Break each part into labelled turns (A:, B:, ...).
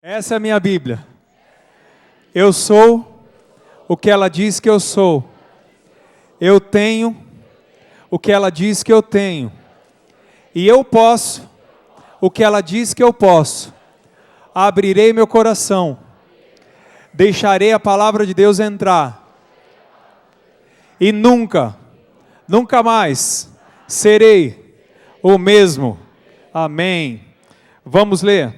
A: Essa é a minha Bíblia. Eu sou o que ela diz que eu sou. Eu tenho o que ela diz que eu tenho. E eu posso o que ela diz que eu posso. Abrirei meu coração. Deixarei a palavra de Deus entrar. E nunca mais serei o mesmo. Amém. Vamos ler.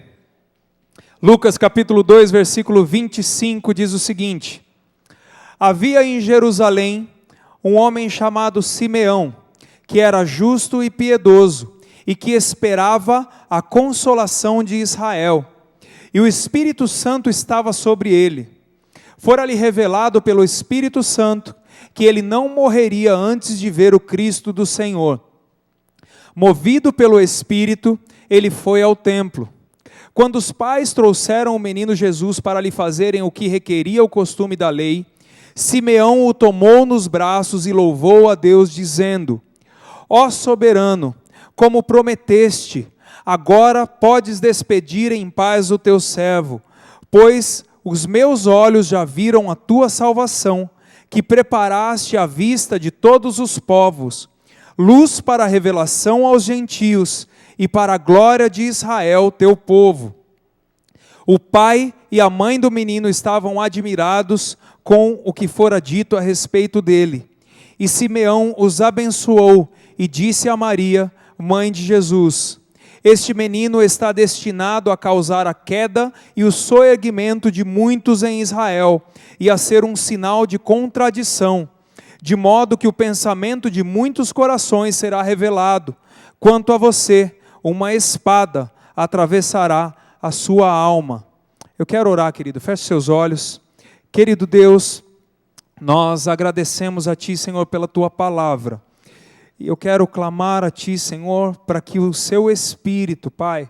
A: Lucas capítulo 2, versículo 25 diz o seguinte: Havia em Jerusalém um homem chamado Simeão, que era justo e piedoso, e que esperava a consolação de Israel. E o Espírito Santo estava sobre ele. Fora-lhe revelado pelo Espírito Santo que ele não morreria antes de ver o Cristo do Senhor. Movido pelo Espírito, ele foi ao templo. Quando os pais trouxeram o menino Jesus para lhe fazerem o que requeria o costume da lei, Simeão o tomou nos braços e louvou a Deus, dizendo: Ó soberano, como prometeste, agora podes despedir em paz o teu servo, pois os meus olhos já viram a tua salvação, que preparaste à vista de todos os povos, luz para a revelação aos gentios e para a glória de Israel, teu povo. O pai e a mãe do menino estavam admirados com o que fora dito a respeito dele. E Simeão os abençoou e disse a Maria, mãe de Jesus: Este menino está destinado a causar a queda e o soerguimento de muitos em Israel, e a ser um sinal de contradição, de modo que o pensamento de muitos corações será revelado. Quanto a você, uma espada atravessará a sua alma. Eu quero orar, querido. Feche seus olhos. Querido Deus, nós agradecemos a Ti, Senhor, pela Tua palavra. E eu quero clamar a Ti, Senhor, para que o Seu Espírito, Pai,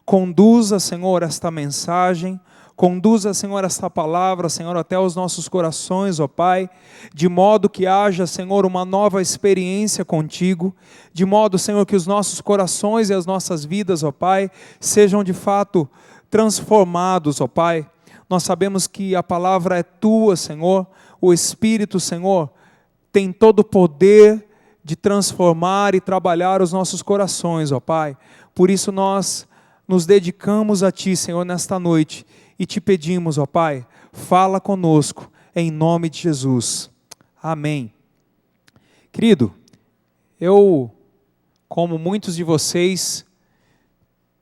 A: conduza, Senhor, esta mensagem, conduza, Senhor, esta palavra, Senhor, até os nossos corações, ó Pai, de modo que haja, Senhor, uma nova experiência contigo, de modo, Senhor, que os nossos corações e as nossas vidas, ó Pai, sejam de fato transformados, ó Pai. Nós sabemos que a palavra é Tua, Senhor, o Espírito, Senhor, tem todo o poder de transformar e trabalhar os nossos corações, ó Pai. Por isso nós nos dedicamos a Ti, Senhor, nesta noite, e Te pedimos, ó Pai, fala conosco, em nome de Jesus. Amém. Querido, eu, como muitos de vocês,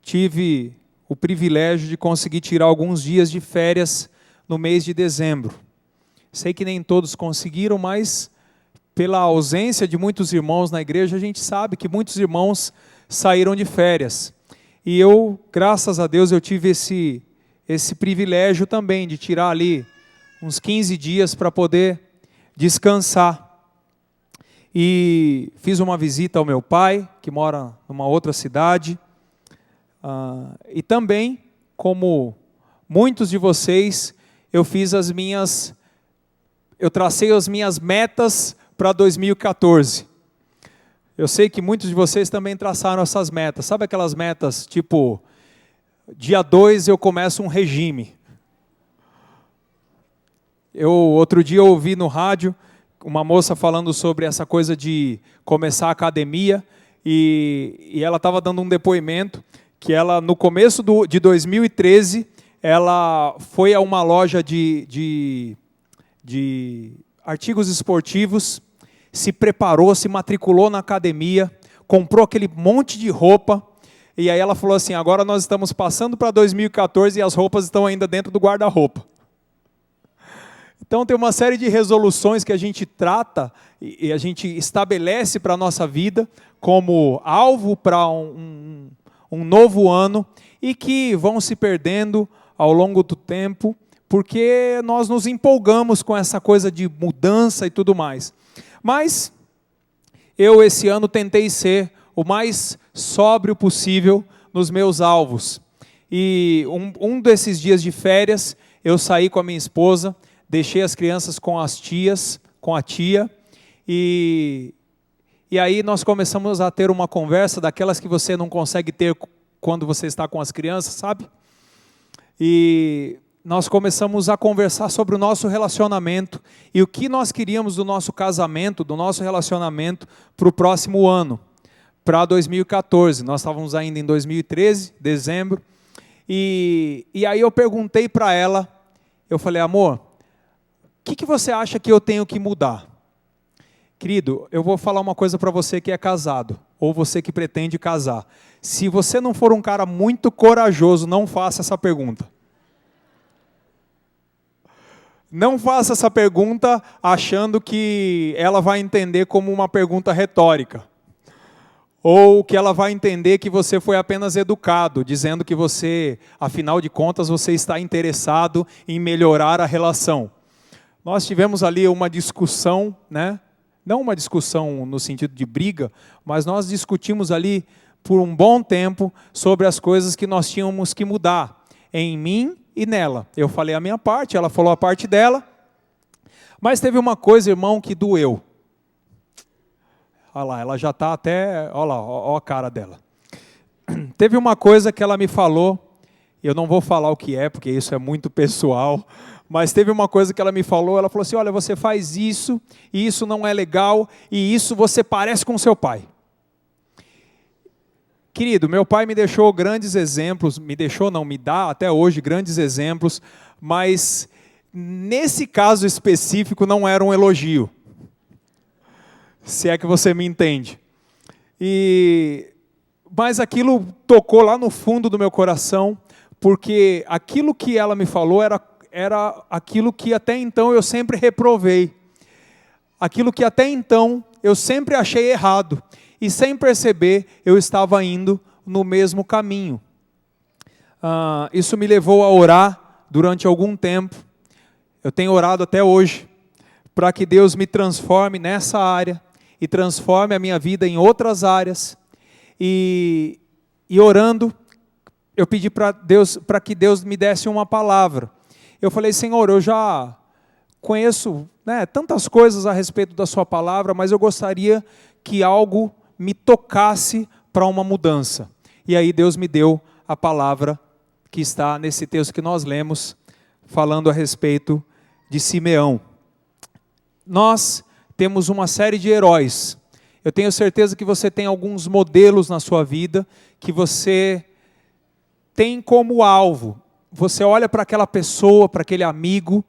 A: tive o privilégio de conseguir tirar alguns dias de férias no mês de dezembro. Sei que nem todos conseguiram, mas pela ausência de muitos irmãos na igreja, a gente sabe que muitos irmãos saíram de férias. E eu, graças a Deus, eu tive esse privilégio também de tirar ali uns 15 dias para poder descansar. E fiz uma visita ao meu pai, que mora numa outra cidade. E também, como muitos de vocês, eu tracei as minhas metas para 2014. Eu sei que muitos de vocês também traçaram essas metas. Sabe aquelas metas, tipo, dia 2 eu começo um regime. Outro dia eu ouvi no rádio uma moça falando sobre essa coisa de começar a academia, e ela estava dando um depoimento que ela, no começo de 2013, ela foi a uma loja de artigos esportivos, se preparou, se matriculou na academia, comprou aquele monte de roupa, e aí ela falou assim: agora nós estamos passando para 2014 e as roupas estão ainda dentro do guarda-roupa. Então tem uma série de resoluções que a gente trata e a gente estabelece para a nossa vida como alvo para um novo ano, e que vão se perdendo ao longo do tempo, porque nós nos empolgamos com essa coisa de mudança e tudo mais. Mas eu esse ano tentei ser o mais sóbrio possível nos meus alvos. E um desses dias de férias, eu saí com a minha esposa, deixei as crianças com a tia, e aí nós começamos a ter uma conversa daquelas que você não consegue ter quando você está com as crianças, sabe? e nós começamos a conversar sobre o nosso relacionamento e o que nós queríamos do nosso casamento, do nosso relacionamento para o próximo ano, para 2014. Nós estávamos ainda em 2013, dezembro, e aí eu perguntei para ela, eu falei, amor, o que você acha que eu tenho que mudar? Querido, eu vou falar uma coisa para você que é casado, ou você que pretende casar. Se você não for um cara muito corajoso, não faça essa pergunta. Não faça essa pergunta achando que ela vai entender como uma pergunta retórica. Ou que ela vai entender que você foi apenas educado, dizendo que você, afinal de contas, você está interessado em melhorar a relação. Nós tivemos ali uma discussão, né? Não uma discussão no sentido de briga, mas nós discutimos ali por um bom tempo sobre as coisas que nós tínhamos que mudar em mim e nela. Eu falei a minha parte, ela falou a parte dela, mas teve uma coisa, irmão, que doeu. Olha lá, ela já está até, olha lá, olha a cara dela. Teve uma coisa que ela me falou, eu não vou falar o que é, porque isso é muito pessoal, mas teve uma coisa que ela me falou, ela falou assim, olha, você faz isso, e isso não é legal, e isso você parece com seu pai. Querido, meu pai me deixou grandes exemplos, me dá até hoje grandes exemplos, mas nesse caso específico não era um elogio, se é que você me entende. Mas aquilo tocou lá no fundo do meu coração, porque aquilo que ela me falou era aquilo que até então eu sempre reprovei, aquilo que até então eu sempre achei errado, e sem perceber eu estava indo no mesmo caminho. Isso me levou a orar durante algum tempo, eu tenho orado até hoje, para que Deus me transforme nessa área, e transforme a minha vida em outras áreas, e orando, eu pedi para que Deus me desse uma palavra. Eu falei, Senhor, eu já conheço, né, tantas coisas a respeito da sua palavra, mas eu gostaria que algo me tocasse para uma mudança. E aí Deus me deu a palavra que está nesse texto que nós lemos, falando a respeito de Simeão. Nós temos uma série de heróis. Eu tenho certeza que você tem alguns modelos na sua vida, que você tem como alvo. Você olha para aquela pessoa, para aquele amigo,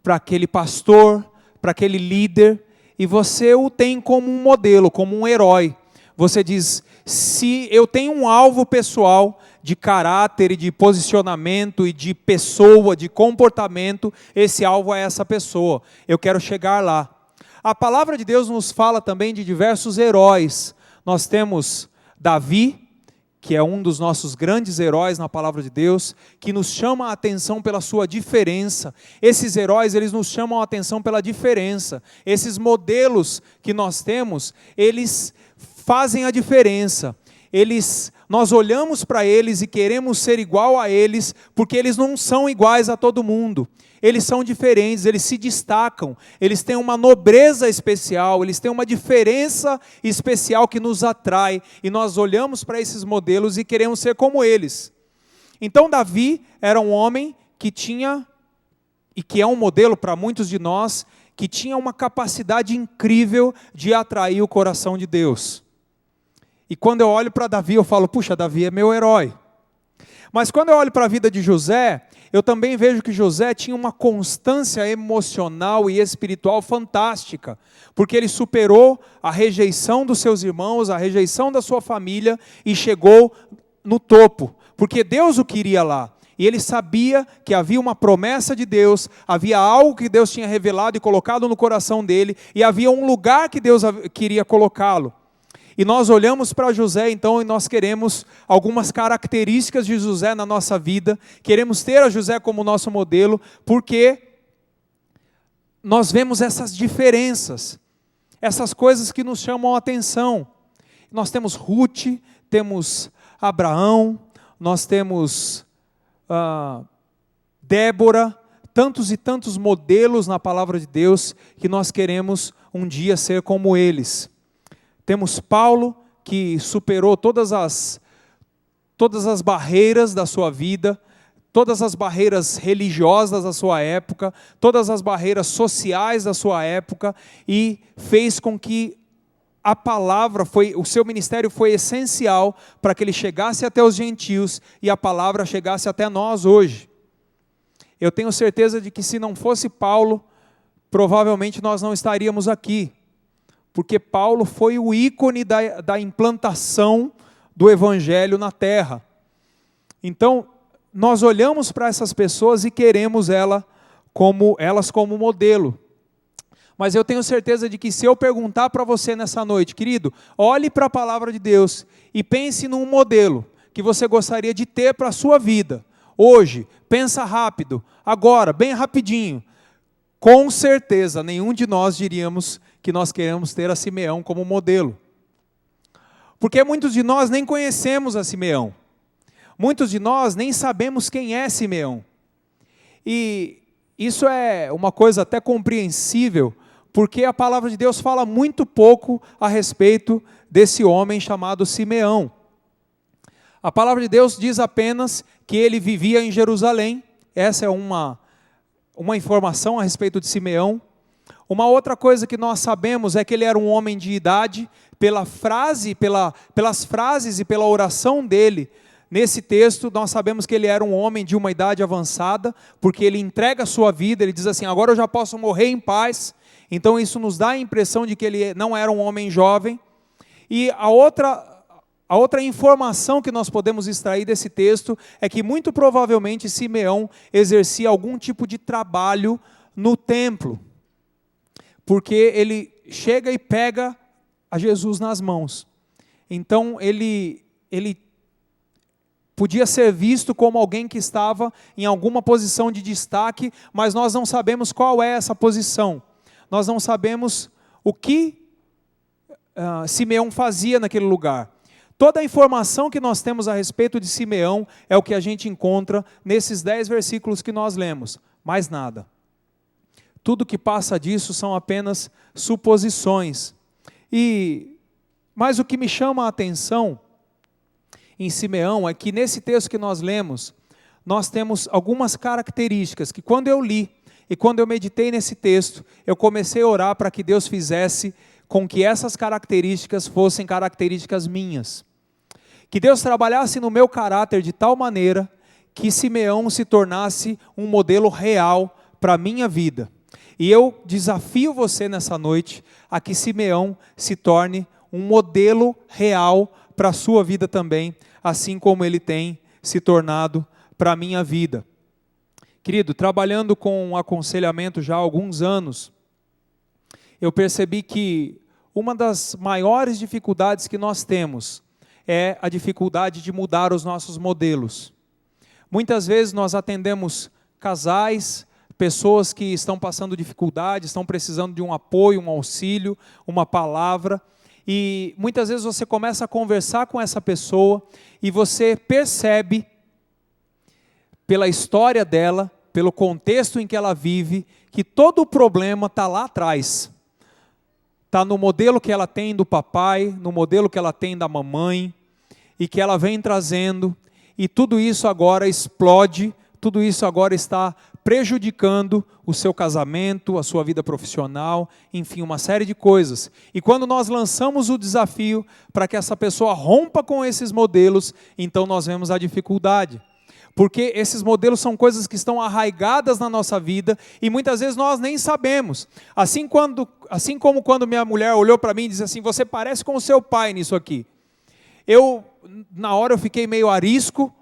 A: para aquele pastor, para aquele líder, e você o tem como um modelo, como um herói. Você diz, se eu tenho um alvo pessoal de caráter e de posicionamento e de pessoa, de comportamento, esse alvo é essa pessoa. Eu quero chegar lá. A palavra de Deus nos fala também de diversos heróis. Nós temos Davi, que é um dos nossos grandes heróis na palavra de Deus, que nos chama a atenção pela sua diferença. Esses heróis, eles nos chamam a atenção pela diferença. Esses modelos que nós temos, eles fazem a diferença. Nós olhamos para eles e queremos ser igual a eles, porque eles não são iguais a todo mundo. Eles são diferentes, eles se destacam, eles têm uma nobreza especial, eles têm uma diferença especial que nos atrai, e nós olhamos para esses modelos e queremos ser como eles. Então Davi era um homem que tinha, e que é um modelo para muitos de nós, que tinha uma capacidade incrível de atrair o coração de Deus. E quando eu olho para Davi, eu falo, puxa, Davi é meu herói. Mas quando eu olho para a vida de José, eu também vejo que José tinha uma constância emocional e espiritual fantástica, porque ele superou a rejeição dos seus irmãos, a rejeição da sua família, e chegou no topo, porque Deus o queria lá. E ele sabia que havia uma promessa de Deus, havia algo que Deus tinha revelado e colocado no coração dele, e havia um lugar que Deus queria colocá-lo. E nós olhamos para José, então, e nós queremos algumas características de José na nossa vida, queremos ter a José como nosso modelo, porque nós vemos essas diferenças, essas coisas que nos chamam a atenção. Nós temos Ruth, temos Abraão, nós temos Débora, tantos e tantos modelos na palavra de Deus, que nós queremos um dia ser como eles. Temos Paulo, que superou todas as barreiras da sua vida. todas as barreiras religiosas da sua época, todas as barreiras sociais da sua época, e fez com que a palavra o seu ministério foi essencial para que ele chegasse até os gentios e a palavra chegasse até nós hoje. Eu tenho certeza de que se não fosse Paulo, provavelmente nós não estaríamos aqui, porque Paulo foi o ícone da implantação do evangelho na terra. Então, nós olhamos para essas pessoas e queremos elas como modelo. Mas eu tenho certeza de que se eu perguntar para você nessa noite, querido, olhe para a palavra de Deus e pense num modelo que você gostaria de ter para a sua vida. Hoje, pensa rápido, agora, bem rapidinho. Com certeza, nenhum de nós diríamos que nós queremos ter a Simeão como modelo. Porque muitos de nós nem conhecemos a Simeão. Muitos de nós nem sabemos quem é Simeão. E isso é uma coisa até compreensível, porque a palavra de Deus fala muito pouco a respeito desse homem chamado Simeão. A palavra de Deus diz apenas que ele vivia em Jerusalém. Essa é uma informação a respeito de Simeão. Uma outra coisa que nós sabemos é que ele era um homem de idade, pelas frases e pela oração dele. Nesse texto, nós sabemos que ele era um homem de uma idade avançada, porque ele entrega a sua vida, ele diz assim, agora eu já posso morrer em paz. Então isso nos dá a impressão de que ele não era um homem jovem. E a outra informação que nós podemos extrair desse texto é que muito provavelmente Simeão exercia algum tipo de trabalho no templo, porque ele chega e pega a Jesus nas mãos. Então ele podia ser visto como alguém que estava em alguma posição de destaque, mas nós não sabemos qual é essa posição. Nós não sabemos o que Simeão fazia naquele lugar. Toda a informação que nós temos a respeito de Simeão é o que a gente encontra nesses 10 versículos que nós lemos. Mais nada. Tudo que passa disso são apenas suposições. Mas o que me chama a atenção em Simeão é que nesse texto que nós lemos, nós temos algumas características que quando eu li e quando eu meditei nesse texto, eu comecei a orar para que Deus fizesse com que essas características fossem características minhas. Que Deus trabalhasse no meu caráter de tal maneira que Simeão se tornasse um modelo real para a minha vida. E eu desafio você nessa noite a que Simeão se torne um modelo real para a sua vida também, assim como ele tem se tornado para a minha vida. Querido, trabalhando com aconselhamento já há alguns anos, eu percebi que uma das maiores dificuldades que nós temos é a dificuldade de mudar os nossos modelos. Muitas vezes nós atendemos casais, pessoas que estão passando dificuldade, estão precisando de um apoio, um auxílio, uma palavra, e muitas vezes você começa a conversar com essa pessoa e você percebe, pela história dela, pelo contexto em que ela vive, que todo o problema está lá atrás. Está no modelo que ela tem do papai, no modelo que ela tem da mamãe, e que ela vem trazendo, e tudo isso agora explode, tudo isso agora está prejudicando o seu casamento, a sua vida profissional, enfim, uma série de coisas. E quando nós lançamos o desafio para que essa pessoa rompa com esses modelos, então nós vemos a dificuldade. Porque esses modelos são coisas que estão arraigadas na nossa vida e muitas vezes nós nem sabemos. Assim como quando minha mulher olhou para mim e disse assim, você parece com o seu pai nisso aqui. Na hora eu fiquei meio arisco,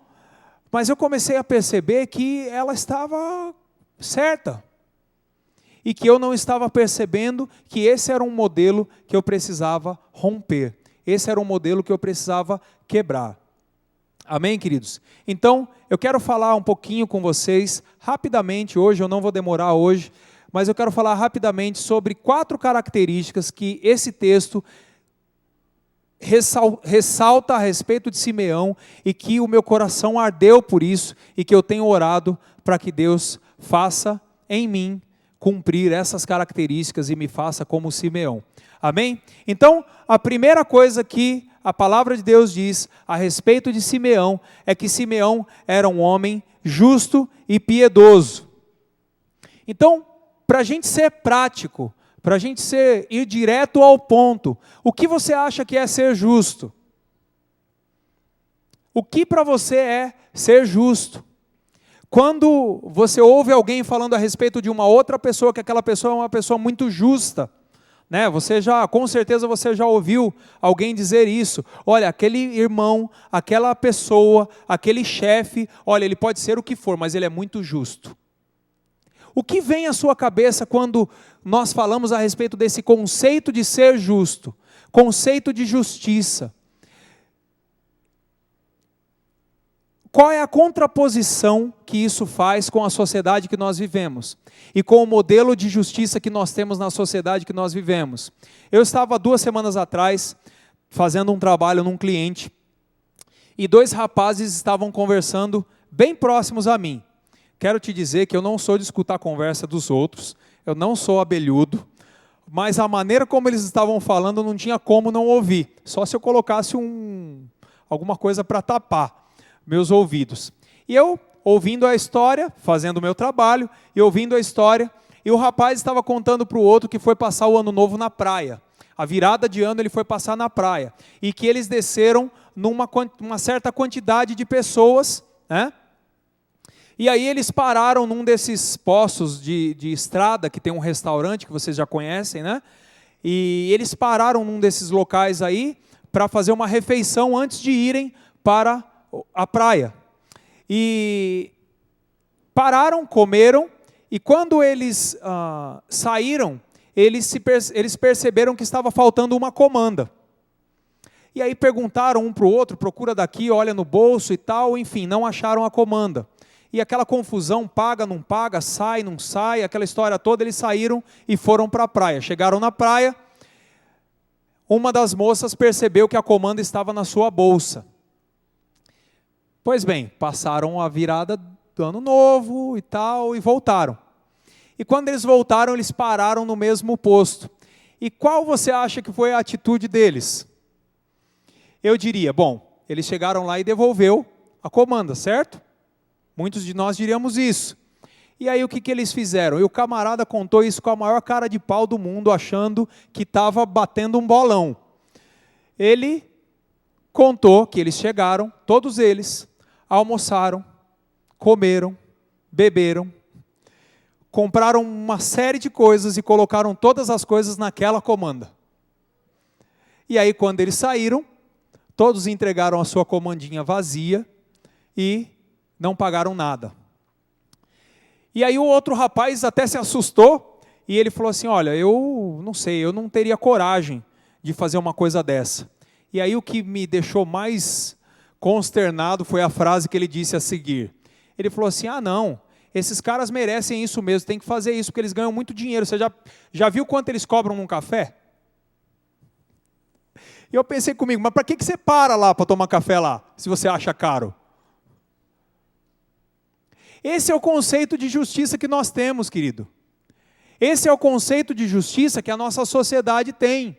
A: mas eu comecei a perceber que ela estava certa. E que eu não estava percebendo que esse era um modelo que eu precisava romper. Esse era um modelo que eu precisava quebrar. Amém, queridos? Então, eu quero falar um pouquinho com vocês, rapidamente, hoje, eu não vou demorar hoje, mas eu quero falar rapidamente sobre 4 características que esse texto ressalta a respeito de Simeão e que o meu coração ardeu por isso e que eu tenho orado para que Deus faça em mim cumprir essas características e me faça como Simeão. Amém? Então, a primeira coisa que a palavra de Deus diz a respeito de Simeão é que Simeão era um homem justo e piedoso. Então, para a gente ser prático, para a gente ir direto ao ponto, o que você acha que é ser justo? O que para você é ser justo? Quando você ouve alguém falando a respeito de uma outra pessoa, que aquela pessoa é uma pessoa muito justa, né? Com certeza você já ouviu alguém dizer isso. Olha, aquele irmão, aquela pessoa, aquele chefe, olha, ele pode ser o que for, mas ele é muito justo. O que vem à sua cabeça quando nós falamos a respeito desse conceito de ser justo, conceito de justiça? Qual é a contraposição que isso faz com a sociedade que nós vivemos? E com o modelo de justiça que nós temos na sociedade que nós vivemos? Eu estava 2 semanas atrás, fazendo um trabalho num cliente, e 2 rapazes estavam conversando bem próximos a mim. Quero te dizer que eu não sou de escutar a conversa dos outros, eu não sou abelhudo, mas a maneira como eles estavam falando não tinha como não ouvir, só se eu colocasse alguma coisa para tapar meus ouvidos. E eu, ouvindo a história, fazendo o meu trabalho, e ouvindo a história, e o rapaz estava contando para o outro que foi passar o ano novo na praia. A virada de ano ele foi passar na praia. E que eles desceram numa certa quantidade de pessoas, né? E aí eles pararam num desses poços de estrada, que tem um restaurante que vocês já conhecem, né? E eles pararam num desses locais aí, para fazer uma refeição antes de irem para a praia. E pararam, comeram, e quando eles saíram, eles perceberam que estava faltando uma comanda. E aí perguntaram um para o outro, procura daqui, olha no bolso e tal, enfim, não acharam a comanda. E aquela confusão, paga, não paga, sai, não sai, aquela história toda, eles saíram e foram para a praia. Chegaram na praia, uma das moças percebeu que a comanda estava na sua bolsa. Pois bem, passaram a virada do ano novo e tal, e voltaram. E quando eles voltaram, eles pararam no mesmo posto. E qual você acha que foi a atitude deles? Eu diria, bom, eles chegaram lá e devolveu a comanda, certo? Muitos de nós diríamos isso. E aí o que eles fizeram? E o camarada contou isso com a maior cara de pau do mundo, achando que estava batendo um bolão. Ele contou que eles chegaram, todos eles, almoçaram, comeram, beberam, compraram uma série de coisas e colocaram todas as coisas naquela comanda. E aí quando eles saíram, todos entregaram a sua comandinha vazia e não pagaram nada. E aí o outro rapaz até se assustou e ele falou assim, olha, eu não sei, eu não teria coragem de fazer uma coisa dessa. E aí o que me deixou mais consternado foi a frase que ele disse a seguir. Ele falou assim, não, esses caras merecem isso mesmo, tem que fazer isso, porque eles ganham muito dinheiro. Você já viu quanto eles cobram num café? E eu pensei comigo, mas para que você para lá para tomar café lá, se você acha caro? Esse é o conceito de justiça que nós temos, querido. Esse é o conceito de justiça que a nossa sociedade tem.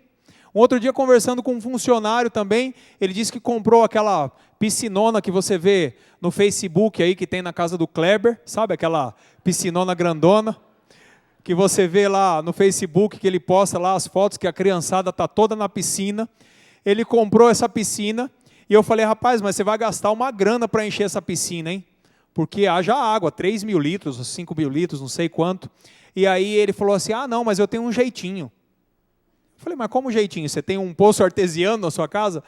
A: Um outro dia, conversando com um funcionário também, ele disse que comprou aquela piscinona que você vê no Facebook aí, que tem na casa do Kleber, sabe aquela piscinona grandona, que você vê lá no Facebook, que ele posta lá as fotos que a criançada está toda na piscina. Ele comprou essa piscina, e eu falei, rapaz, mas você vai gastar uma grana para encher essa piscina, hein? Porque haja água, 3 mil litros, 5 mil litros, não sei quanto. E aí ele falou assim, não, mas eu tenho um jeitinho. Eu falei, mas como jeitinho? Você tem um poço artesiano na sua casa?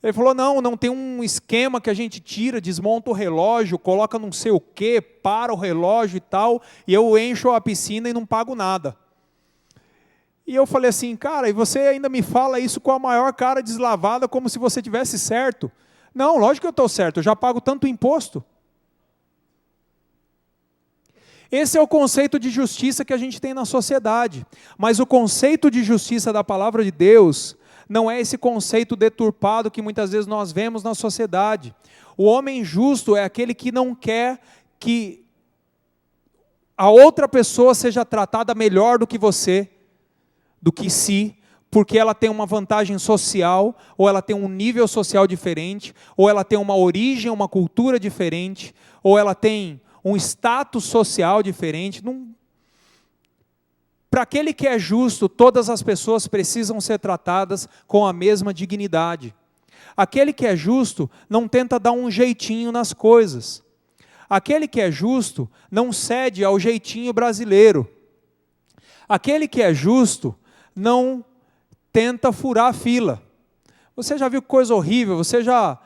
A: Ele falou, não tem um esquema que a gente tira, desmonta o relógio, coloca não sei o quê, para o relógio e tal, e eu encho a piscina e não pago nada. E eu falei assim, cara, e você ainda me fala isso com a maior cara deslavada, como se você tivesse certo? Não, lógico que eu estou certo, eu já pago tanto imposto. Esse é o conceito de justiça que a gente tem na sociedade. Mas o conceito de justiça da palavra de Deus não é esse conceito deturpado que muitas vezes nós vemos na sociedade. O homem justo é aquele que não quer que a outra pessoa seja tratada melhor do que você, do que si, porque ela tem uma vantagem social, ou ela tem um nível social diferente, ou ela tem uma origem, uma cultura diferente, ou ela tem um status social diferente. Para aquele que é justo, todas as pessoas precisam ser tratadas com a mesma dignidade. Aquele que é justo não tenta dar um jeitinho nas coisas. Aquele que é justo não cede ao jeitinho brasileiro. Aquele que é justo não tenta furar a fila. Você já viu que coisa horrível? Você já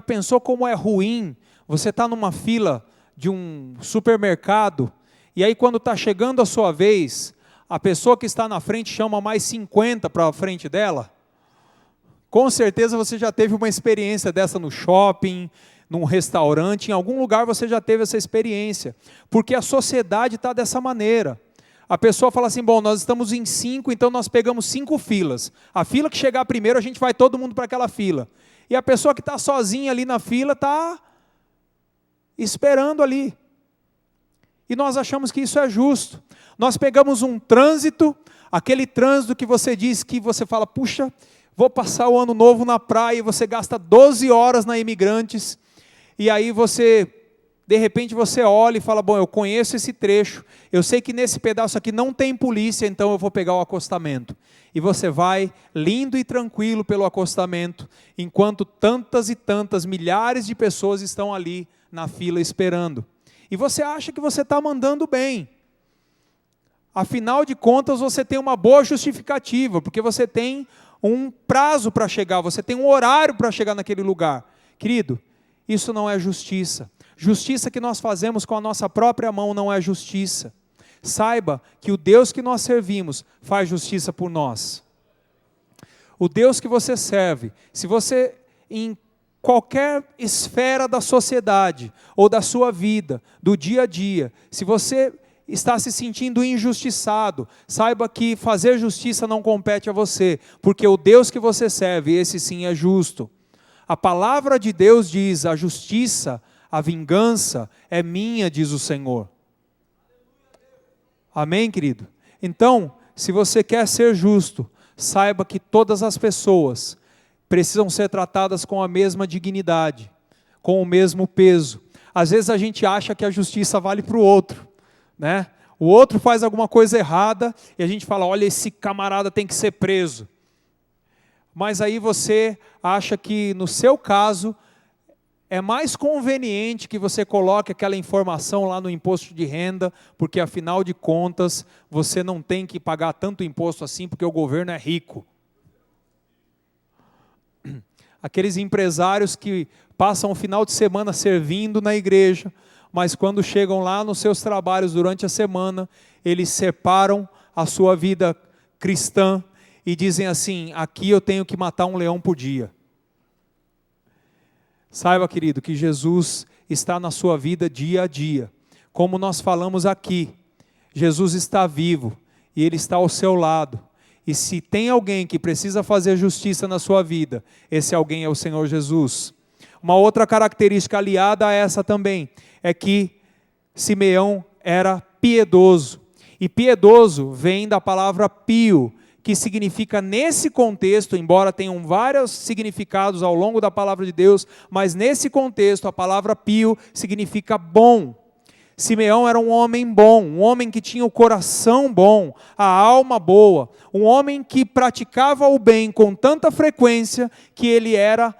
A: pensou como é ruim? Você está numa fila de um supermercado, e aí quando está chegando a sua vez, a pessoa que está na frente chama mais 50 para a frente dela? Com certeza você já teve uma experiência dessa no shopping, num restaurante, em algum lugar você já teve essa experiência, porque a sociedade está dessa maneira. A pessoa fala assim, bom, nós estamos em 5, então nós pegamos 5 filas. A fila que chegar primeiro, a gente vai todo mundo para aquela fila. E a pessoa que está sozinha ali na fila está esperando ali. E nós achamos que isso é justo. Nós pegamos um trânsito, aquele trânsito que você diz que você fala, puxa, vou passar o ano novo na praia, e você gasta 12 horas na Imigrantes, e aí de repente você olha e fala, bom, eu conheço esse trecho, eu sei que nesse pedaço aqui não tem polícia, então eu vou pegar o acostamento. E você vai lindo e tranquilo pelo acostamento, enquanto tantas e tantas, milhares de pessoas estão ali na fila esperando. E você acha que você está mandando bem. Afinal de contas, você tem uma boa justificativa, porque você tem um prazo para chegar, você tem um horário para chegar naquele lugar. Querido, isso não é justiça. Justiça que nós fazemos com a nossa própria mão não é justiça. Saiba que o Deus que nós servimos faz justiça por nós. O Deus que você serve, se você em qualquer esfera da sociedade, ou da sua vida, do dia a dia, se você está se sentindo injustiçado, saiba que fazer justiça não compete a você, porque o Deus que você serve, esse sim é justo. A palavra de Deus diz, a justiça, a vingança é minha, diz o Senhor. Amém, querido? Então, se você quer ser justo, saiba que todas as pessoas precisam ser tratadas com a mesma dignidade, com o mesmo peso. Às vezes a gente acha que a justiça vale para o outro, né? O outro faz alguma coisa errada e a gente fala, olha, esse camarada tem que ser preso. Mas aí você acha que no seu caso é mais conveniente que você coloque aquela informação lá no imposto de renda, porque afinal de contas você não tem que pagar tanto imposto assim porque o governo é rico. Aqueles empresários que passam o final de semana servindo na igreja, mas quando chegam lá nos seus trabalhos durante a semana, eles separam a sua vida cristã e dizem assim, aqui eu tenho que matar um leão por dia. Saiba, querido, que Jesus está na sua vida dia a dia. Como nós falamos aqui, Jesus está vivo e Ele está ao seu lado. E se tem alguém que precisa fazer justiça na sua vida, esse alguém é o Senhor Jesus. Uma outra característica aliada a essa também, é que Simeão era piedoso. E piedoso vem da palavra pio, que significa nesse contexto, embora tenham vários significados ao longo da palavra de Deus, mas nesse contexto a palavra pio significa bom. Simeão era um homem bom, um homem que tinha o coração bom, a alma boa, um homem que praticava o bem com tanta frequência que ele era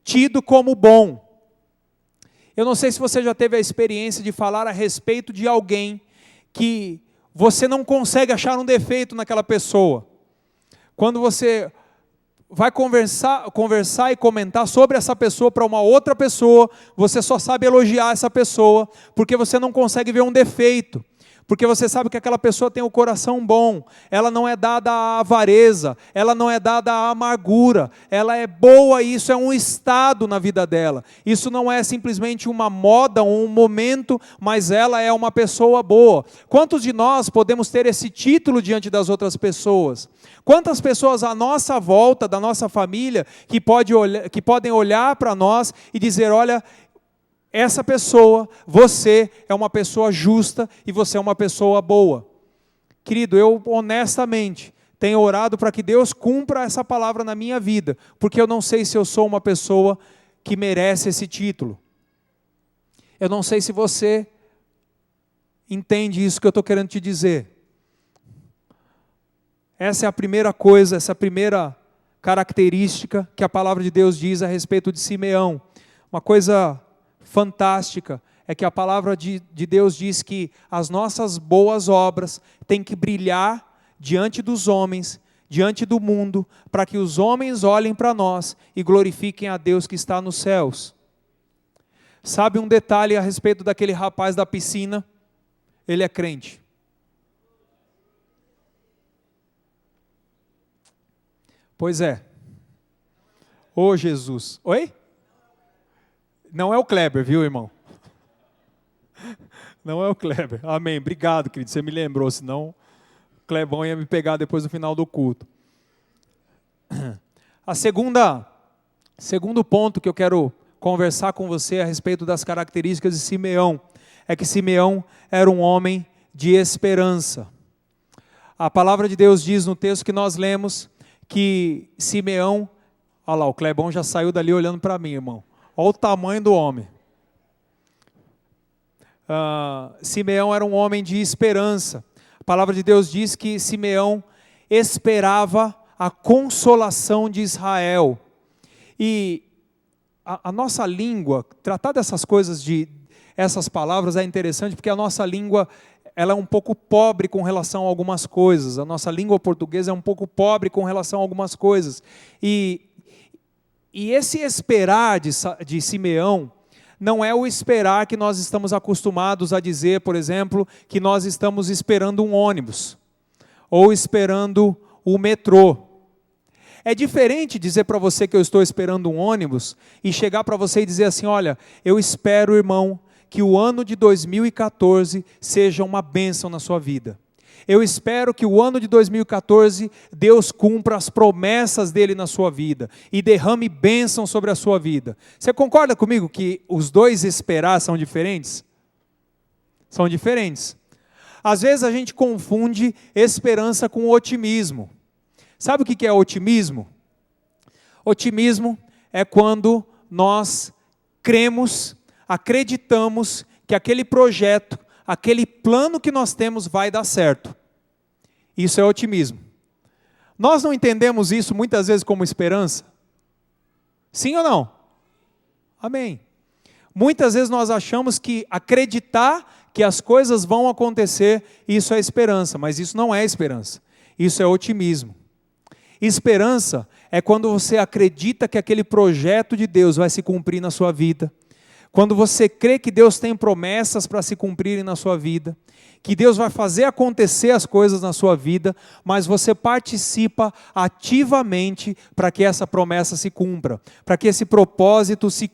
A: tido como bom. Eu não sei se você já teve a experiência de falar a respeito de alguém que você não consegue achar um defeito naquela pessoa. Quando você vai conversar e comentar sobre essa pessoa para uma outra pessoa, você só sabe elogiar essa pessoa, porque você não consegue ver um defeito, porque você sabe que aquela pessoa tem o coração bom, ela não é dada à avareza, ela não é dada à amargura, ela é boa e isso é um estado na vida dela, isso não é simplesmente uma moda, um momento, mas ela é uma pessoa boa. Quantos de nós podemos ter esse título diante das outras pessoas? Quantas pessoas à nossa volta, da nossa família, que podem olhar para nós e dizer, olha, essa pessoa, você é uma pessoa justa e você é uma pessoa boa. Querido, eu honestamente tenho orado para que Deus cumpra essa palavra na minha vida, porque eu não sei se eu sou uma pessoa que merece esse título. Eu não sei se você entende isso que eu estou querendo te dizer. Essa é a primeira coisa, essa é a primeira característica que a palavra de Deus diz a respeito de Simeão. Uma coisa fantástica é que a palavra de Deus diz que as nossas boas obras têm que brilhar diante dos homens, diante do mundo, para que os homens olhem para nós e glorifiquem a Deus que está nos céus. Sabe um detalhe a respeito daquele rapaz da piscina? Ele é crente. Pois é. Ô Jesus. Oi? Não é o Kleber, viu, irmão? Não é o Kleber. Amém. Obrigado, querido. Você me lembrou, senão o Clebão ia me pegar depois do final do culto. Segundo ponto que eu quero conversar com você a respeito das características de Simeão, é que Simeão era um homem de esperança. A palavra de Deus diz no texto que nós lemos que Simeão, olha lá, o Clebão já saiu dali olhando para mim, irmão. Olha o tamanho do homem. Simeão era um homem de esperança. A palavra de Deus diz que Simeão esperava a consolação de Israel. E a nossa língua, tratar dessas coisas, essas palavras é interessante, porque a nossa língua, ela é um pouco pobre com relação a algumas coisas. A nossa língua portuguesa é um pouco pobre com relação a algumas coisas. E esse esperar de Simeão não é o esperar que nós estamos acostumados a dizer, por exemplo, que nós estamos esperando um ônibus ou esperando o metrô. É diferente dizer para você que eu estou esperando um ônibus e chegar para você e dizer assim, olha, eu espero, irmão, que o ano de 2014 seja uma bênção na sua vida. Eu espero que o ano de 2014 Deus cumpra as promessas dele na sua vida e derrame bênção sobre a sua vida. Você concorda comigo que os dois esperar são diferentes? São diferentes. Às vezes a gente confunde esperança com otimismo. Sabe o que é otimismo? Otimismo é quando nós cremos, acreditamos que aquele projeto, aquele plano que nós temos vai dar certo. Isso é otimismo. Nós não entendemos isso muitas vezes como esperança? Sim ou não? Amém. Muitas vezes nós achamos que acreditar que as coisas vão acontecer, isso é esperança, mas isso não é esperança. Isso é otimismo. Esperança é quando você acredita que aquele projeto de Deus vai se cumprir na sua vida. Quando você crê que Deus tem promessas para se cumprirem na sua vida, que Deus vai fazer acontecer as coisas na sua vida, mas você participa ativamente para que essa promessa se cumpra, para que esse propósito se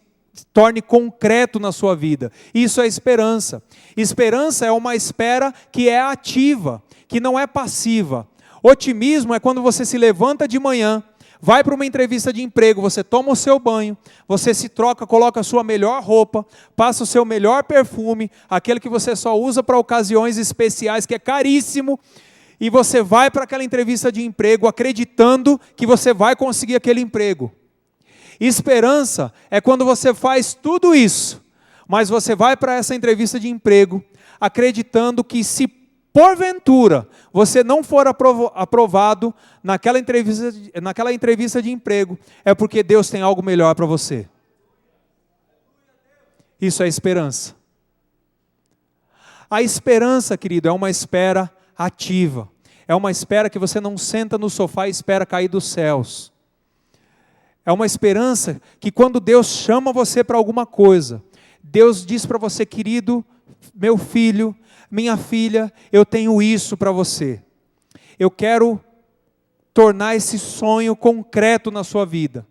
A: torne concreto na sua vida. Isso é esperança. Esperança é uma espera que é ativa, que não é passiva. Otimismo é quando você se levanta de manhã, vai para uma entrevista de emprego, você toma o seu banho, você se troca, coloca a sua melhor roupa, passa o seu melhor perfume, aquele que você só usa para ocasiões especiais, que é caríssimo, e você vai para aquela entrevista de emprego acreditando que você vai conseguir aquele emprego. Esperança é quando você faz tudo isso, mas você vai para essa entrevista de emprego acreditando que se porventura você não for aprovado naquela entrevista de emprego, é porque Deus tem algo melhor para você. Isso é esperança. A esperança, querido, é uma espera ativa. É uma espera que você não senta no sofá e espera cair dos céus. É uma esperança que quando Deus chama você para alguma coisa, Deus diz para você, querido, meu filho, minha filha, eu tenho isso para você. Eu quero tornar esse sonho concreto na sua vida.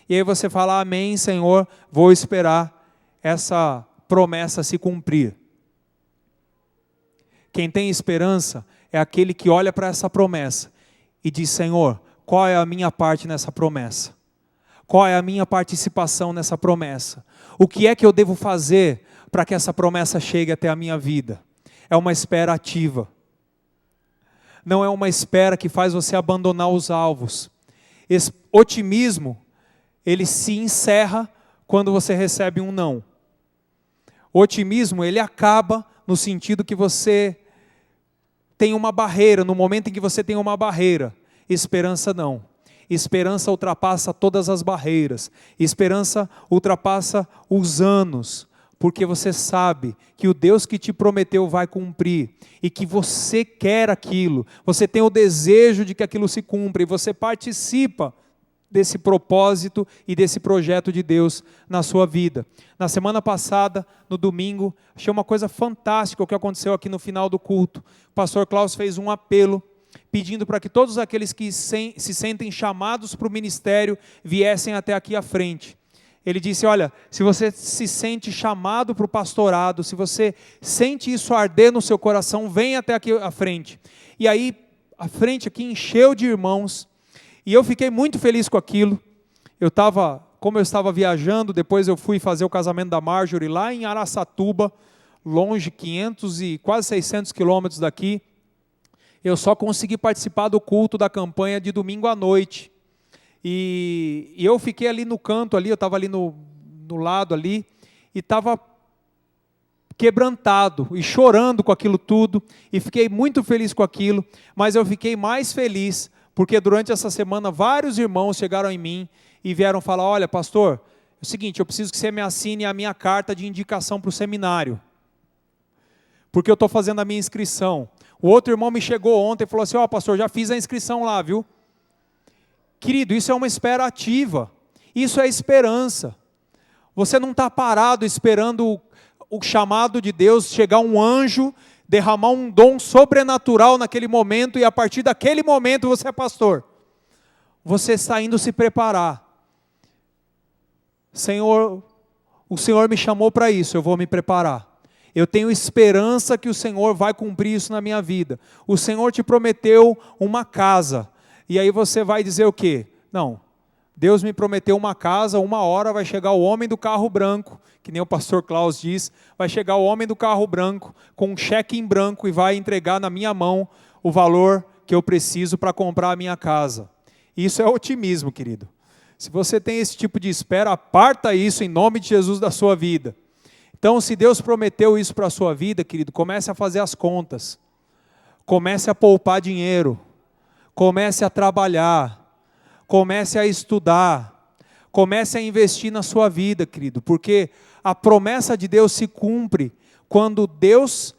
A: E aí você fala, amém, Senhor, vou esperar essa promessa se cumprir. Quem tem esperança é aquele que olha para essa promessa e diz, Senhor, qual é a minha parte nessa promessa? Qual é a minha participação nessa promessa? O que é que eu devo fazer para que essa promessa chegue até a minha vida? É uma espera ativa. Não é uma espera que faz você abandonar os alvos. Esse otimismo, ele se encerra quando você recebe um não. O otimismo, ele acaba no sentido que você tem uma barreira, no momento em que você tem uma barreira. Esperança não. Esperança ultrapassa todas as barreiras. Esperança ultrapassa os anos, porque você sabe que o Deus que te prometeu vai cumprir, e que você quer aquilo, você tem o desejo de que aquilo se cumpra, e você participa desse propósito e desse projeto de Deus na sua vida. Na semana passada, no domingo, achei uma coisa fantástica o que aconteceu aqui no final do culto. O pastor Klaus fez um apelo, pedindo para que todos aqueles que se sentem chamados para o ministério viessem até aqui à frente. Ele disse, olha, se você se sente chamado para o pastorado, se você sente isso arder no seu coração, vem até aqui à frente. E aí, a frente aqui encheu de irmãos, e eu fiquei muito feliz com aquilo. Como eu estava viajando, depois eu fui fazer o casamento da Marjorie lá em Araçatuba, longe, 500 e quase 600 quilômetros daqui. Eu só consegui participar do culto da campanha de domingo à noite. E eu fiquei ali no canto, eu estava ali no lado ali, e estava quebrantado e chorando com aquilo tudo, e fiquei muito feliz com aquilo, mas eu fiquei mais feliz, porque durante essa semana vários irmãos chegaram em mim e vieram falar, olha pastor, é o seguinte, eu preciso que você me assine a minha carta de indicação para o seminário, porque eu estou fazendo a minha inscrição. O outro irmão me chegou ontem e falou assim, pastor, já fiz a inscrição lá, viu? Querido, isso é uma espera ativa, isso é esperança. Você não está parado esperando o chamado de Deus, chegar um anjo, derramar um dom sobrenatural naquele momento, e a partir daquele momento você é pastor. Você está indo se preparar. Senhor, o Senhor me chamou para isso, eu vou me preparar. Eu tenho esperança que o Senhor vai cumprir isso na minha vida. O Senhor te prometeu uma casa, e aí você vai dizer o quê? Não, Deus me prometeu uma casa, uma hora vai chegar o homem do carro branco, que nem o pastor Klaus diz, vai chegar o homem do carro branco, com um cheque em branco, e vai entregar na minha mão o valor que eu preciso para comprar a minha casa. Isso é otimismo, querido. Se você tem esse tipo de espera, aparta isso em nome de Jesus da sua vida. Então, se Deus prometeu isso para a sua vida, querido, comece a fazer as contas, comece a poupar dinheiro, comece a trabalhar, comece a estudar, comece a investir na sua vida, querido, porque a promessa de Deus se cumpre quando Deus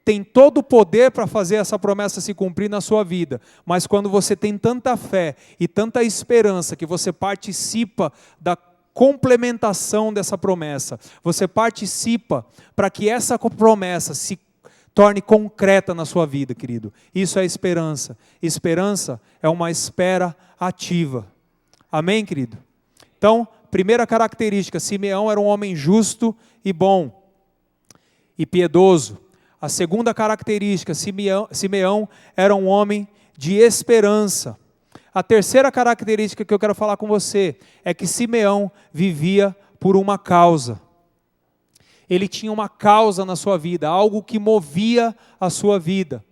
A: tem todo o poder para fazer essa promessa se cumprir na sua vida, mas quando você tem tanta fé e tanta esperança que você participa da complementação dessa promessa, você participa para que essa promessa se torne concreta na sua vida, querido. Isso é esperança. Esperança é uma espera ativa. Amém, querido? Então, primeira característica, Simeão era um homem justo e bom e piedoso. A segunda característica, Simeão era um homem de esperança. A terceira característica que eu quero falar com você é que Simeão vivia por uma causa. Ele tinha uma causa na sua vida, algo que movia a sua vida.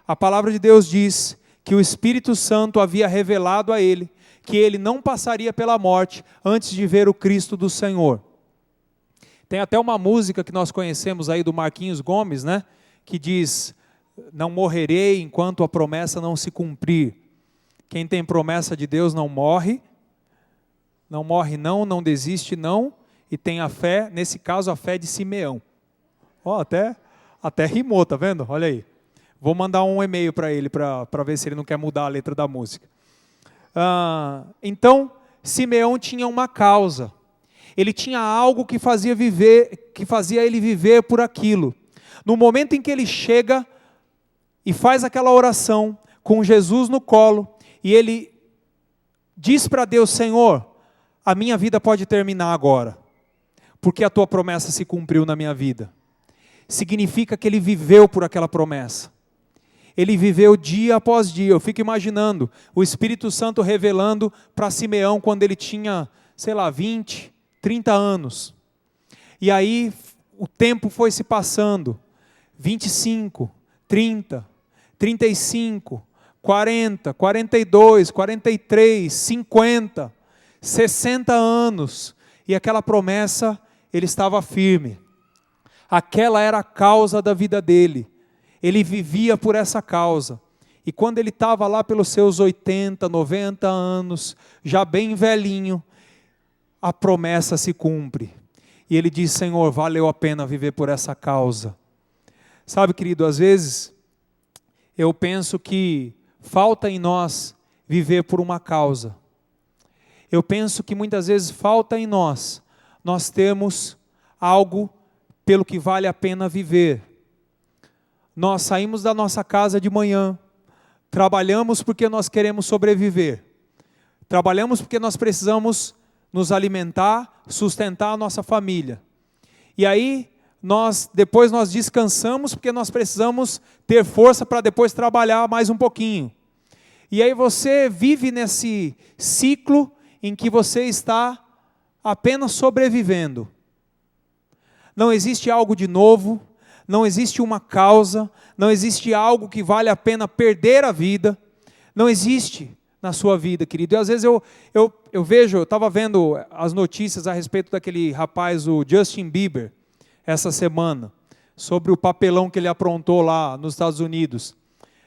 A: A palavra de Deus diz que o Espírito Santo havia revelado a ele que ele não passaria pela morte antes de ver o Cristo do Senhor. Tem até uma música que nós conhecemos aí do Marquinhos Gomes, né? Que diz, não morrerei enquanto a promessa não se cumprir. Quem tem promessa de Deus não morre não desiste não, e tem a fé, nesse caso a fé de Simeão. Até rimou, tá vendo? Olha aí. Vou mandar um e-mail para ele, para ver se ele não quer mudar a letra da música. Então, Simeão tinha uma causa. Ele tinha algo que fazia ele viver por aquilo. No momento em que ele chega e faz aquela oração com Jesus no colo, e ele diz para Deus, Senhor, a minha vida pode terminar agora, porque a tua promessa se cumpriu na minha vida. Significa que ele viveu por aquela promessa. Ele viveu dia após dia. Eu fico imaginando o Espírito Santo revelando para Simeão quando ele tinha, 20, 30 anos. E aí o tempo foi se passando. 25, 30, 35, 40, 42, 43, 50, 60 anos. E aquela promessa, ele estava firme. Aquela era a causa da vida dele. Ele vivia por essa causa. E quando ele estava lá pelos seus 80, 90 anos, já bem velhinho, a promessa se cumpre. E ele diz: Senhor, valeu a pena viver por essa causa. Sabe, querido, às vezes eu penso que falta em nós viver por uma causa. Eu penso que muitas vezes falta em nós termos algo pelo que vale a pena viver. Nós saímos da nossa casa de manhã, trabalhamos porque nós queremos sobreviver. Trabalhamos porque nós precisamos nos alimentar, sustentar a nossa família. E aí, depois nós descansamos porque nós precisamos ter força para depois trabalhar mais um pouquinho. E aí você vive nesse ciclo em que você está apenas sobrevivendo. Não existe algo de novo, não existe uma causa, não existe algo que vale a pena perder a vida, não existe na sua vida, querido. E às vezes eu estava vendo as notícias a respeito daquele rapaz, o Justin Bieber, essa semana, sobre o papelão que ele aprontou lá nos Estados Unidos.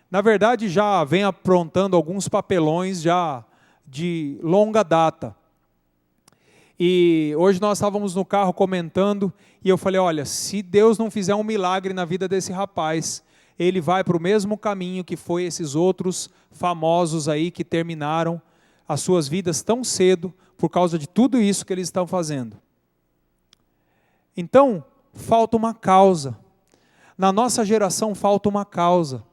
A: Na verdade, já vem aprontando alguns papelões já de longa data. E hoje nós estávamos no carro comentando, e eu falei: olha, se Deus não fizer um milagre na vida desse rapaz, ele vai para o mesmo caminho que foi esses outros famosos aí que terminaram as suas vidas tão cedo por causa de tudo isso que eles estão fazendo. Então, falta uma causa. Na nossa geração falta uma causa.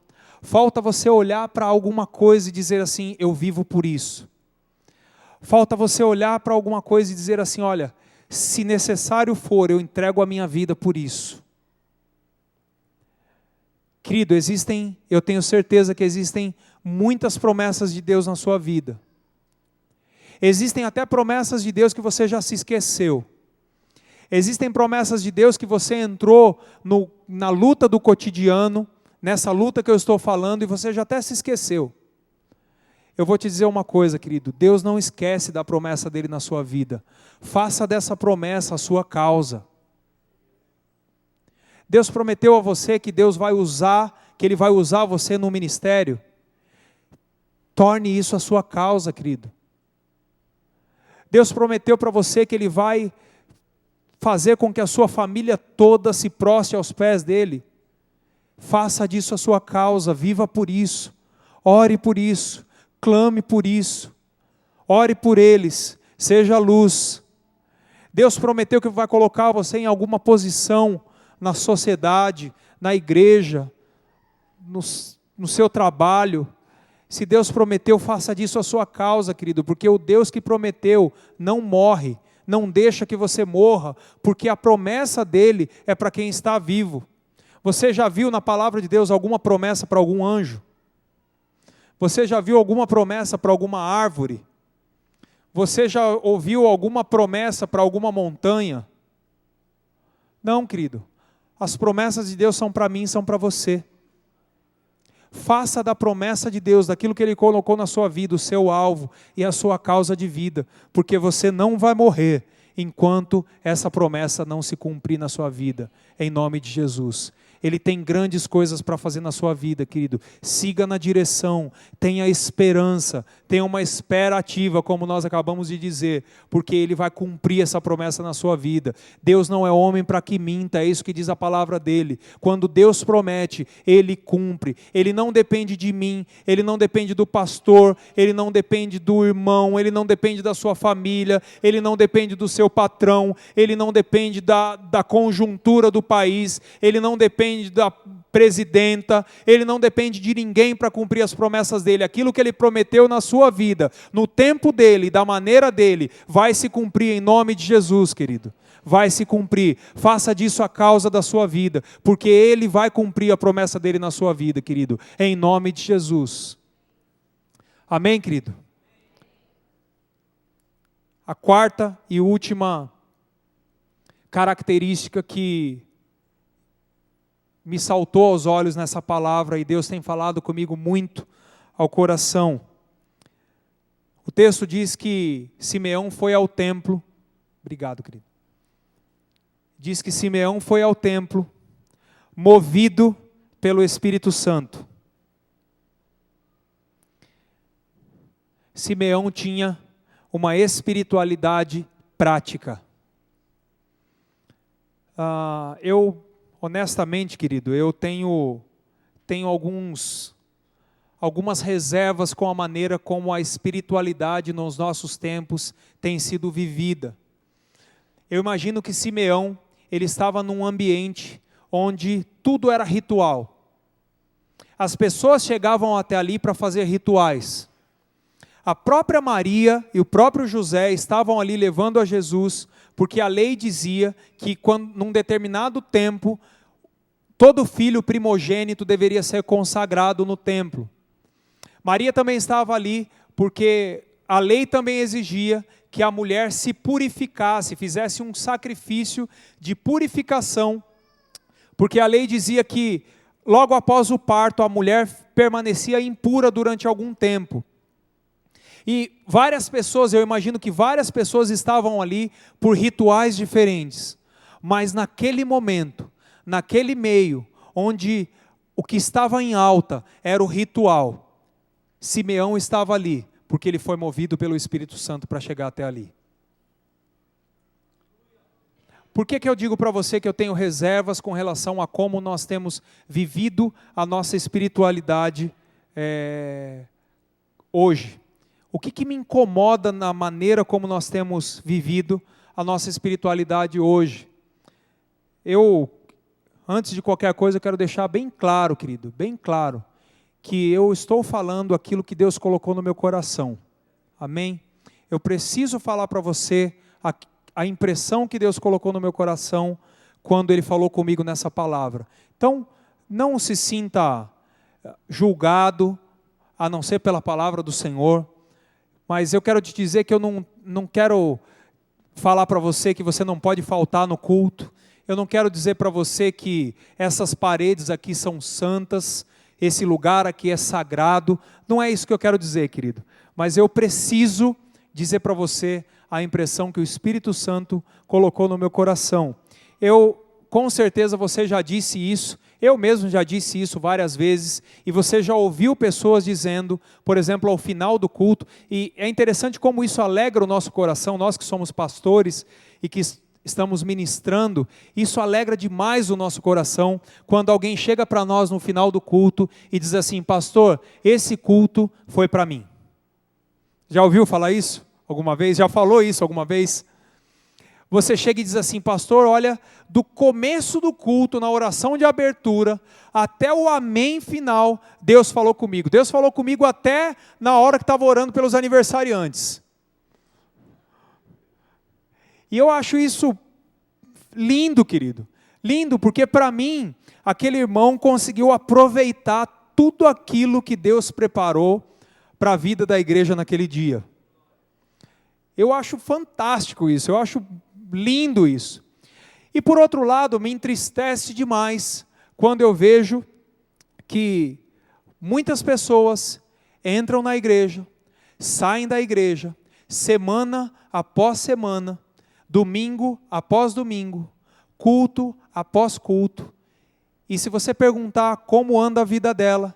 A: Falta você olhar para alguma coisa e dizer assim: eu vivo por isso. Falta você olhar para alguma coisa e dizer assim: olha, se necessário for, eu entrego a minha vida por isso. Querido, eu tenho certeza que existem muitas promessas de Deus na sua vida. Existem até promessas de Deus que você já se esqueceu. Existem promessas de Deus que você entrou na luta do cotidiano, nessa luta que eu estou falando, e você já até se esqueceu. Eu vou te dizer uma coisa, querido: Deus não esquece da promessa dele na sua vida. Faça dessa promessa a sua causa. Deus prometeu a você que Ele vai usar você no ministério. Torne isso a sua causa, querido. Deus prometeu para você que Ele vai fazer com que a sua família toda se prostre aos pés dEle. Faça disso a sua causa, viva por isso, ore por isso, clame por isso, ore por eles, seja luz. Deus prometeu que vai colocar você em alguma posição na sociedade, na igreja, no seu trabalho. Se Deus prometeu, faça disso a sua causa, querido, porque o Deus que prometeu não morre, não deixa que você morra, porque a promessa dele é para quem está vivo. Você já viu na palavra de Deus alguma promessa para algum anjo? Você já viu alguma promessa para alguma árvore? Você já ouviu alguma promessa para alguma montanha? Não, querido. As promessas de Deus são para mim, são para você. Faça da promessa de Deus, daquilo que Ele colocou na sua vida, o seu alvo e a sua causa de vida, porque você não vai morrer enquanto essa promessa não se cumprir na sua vida, em nome de Jesus. Ele tem grandes coisas para fazer na sua vida, querido. Siga na direção, tenha esperança, tenha uma espera ativa, como nós acabamos de dizer, porque Ele vai cumprir essa promessa na sua vida. Deus não é homem para que minta, é isso que diz a palavra dEle. Quando Deus promete, Ele cumpre. Ele não depende de mim, Ele não depende do pastor, Ele não depende do irmão, Ele não depende da sua família, Ele não depende do seu patrão, Ele não depende da conjuntura do país, Ele não depende da presidenta, Ele não depende de ninguém para cumprir as promessas dEle. Aquilo que Ele prometeu na sua vida, no tempo dEle, da maneira dEle, vai se cumprir em nome de Jesus, querido. Vai se cumprir. Faça disso a causa da sua vida, porque Ele vai cumprir a promessa dEle na sua vida, querido, em nome de Jesus. Amém, querido? A quarta e última característica que me saltou aos olhos nessa palavra, e Deus tem falado comigo muito ao coração. O texto diz que Simeão foi ao templo. Obrigado, querido. diz que Simeão foi ao templo, movido pelo Espírito Santo. Simeão tinha uma espiritualidade prática. Honestamente, querido, eu tenho algumas reservas com a maneira como a espiritualidade nos nossos tempos tem sido vivida. Eu imagino que Simeão, ele estava num ambiente onde tudo era ritual. As pessoas chegavam até ali para fazer rituais. A própria Maria e o próprio José estavam ali levando a Jesus, porque a lei dizia que num determinado tempo, todo filho primogênito deveria ser consagrado no templo. Maria também estava ali, porque a lei também exigia que a mulher se purificasse, fizesse um sacrifício de purificação, porque a lei dizia que logo após o parto a mulher permanecia impura durante algum tempo. E várias pessoas, eu imagino que várias pessoas estavam ali por rituais diferentes. Mas naquele momento, naquele meio, onde o que estava em alta era o ritual, Simeão estava ali, porque ele foi movido pelo Espírito Santo para chegar até ali. Por que eu digo para você que eu tenho reservas com relação a como nós temos vivido a nossa espiritualidade hoje? O que me incomoda na maneira como nós temos vivido a nossa espiritualidade hoje? Antes de qualquer coisa, eu quero deixar bem claro, querido, bem claro, que eu estou falando aquilo que Deus colocou no meu coração. Amém? Eu preciso falar para você a impressão que Deus colocou no meu coração quando Ele falou comigo nessa palavra. Então, não se sinta julgado, a não ser pela palavra do Senhor. Mas eu quero te dizer que eu não quero falar para você que você não pode faltar no culto. Eu não quero dizer para você que essas paredes aqui são santas, esse lugar aqui é sagrado. Não é isso que eu quero dizer, querido. Mas eu preciso dizer para você a impressão que o Espírito Santo colocou no meu coração. Com certeza você já disse isso. Eu mesmo já disse isso várias vezes, e você já ouviu pessoas dizendo, por exemplo, ao final do culto, e é interessante como isso alegra o nosso coração, nós que somos pastores e que estamos ministrando, isso alegra demais o nosso coração, quando alguém chega para nós no final do culto e diz assim: pastor, esse culto foi para mim. Já ouviu falar isso alguma vez? Já falou isso alguma vez? Você chega e diz assim: pastor, olha, do começo do culto, na oração de abertura, até o amém final, Deus falou comigo. Deus falou comigo até na hora que estava orando pelos aniversariantes. E eu acho isso lindo, querido. Lindo, porque para mim, aquele irmão conseguiu aproveitar tudo aquilo que Deus preparou para a vida da igreja naquele dia. Eu acho fantástico isso, eu acho lindo isso. E por outro lado, me entristece demais quando eu vejo que muitas pessoas entram na igreja, saem da igreja, semana após semana, domingo após domingo, culto após culto. E se você perguntar como anda a vida dela,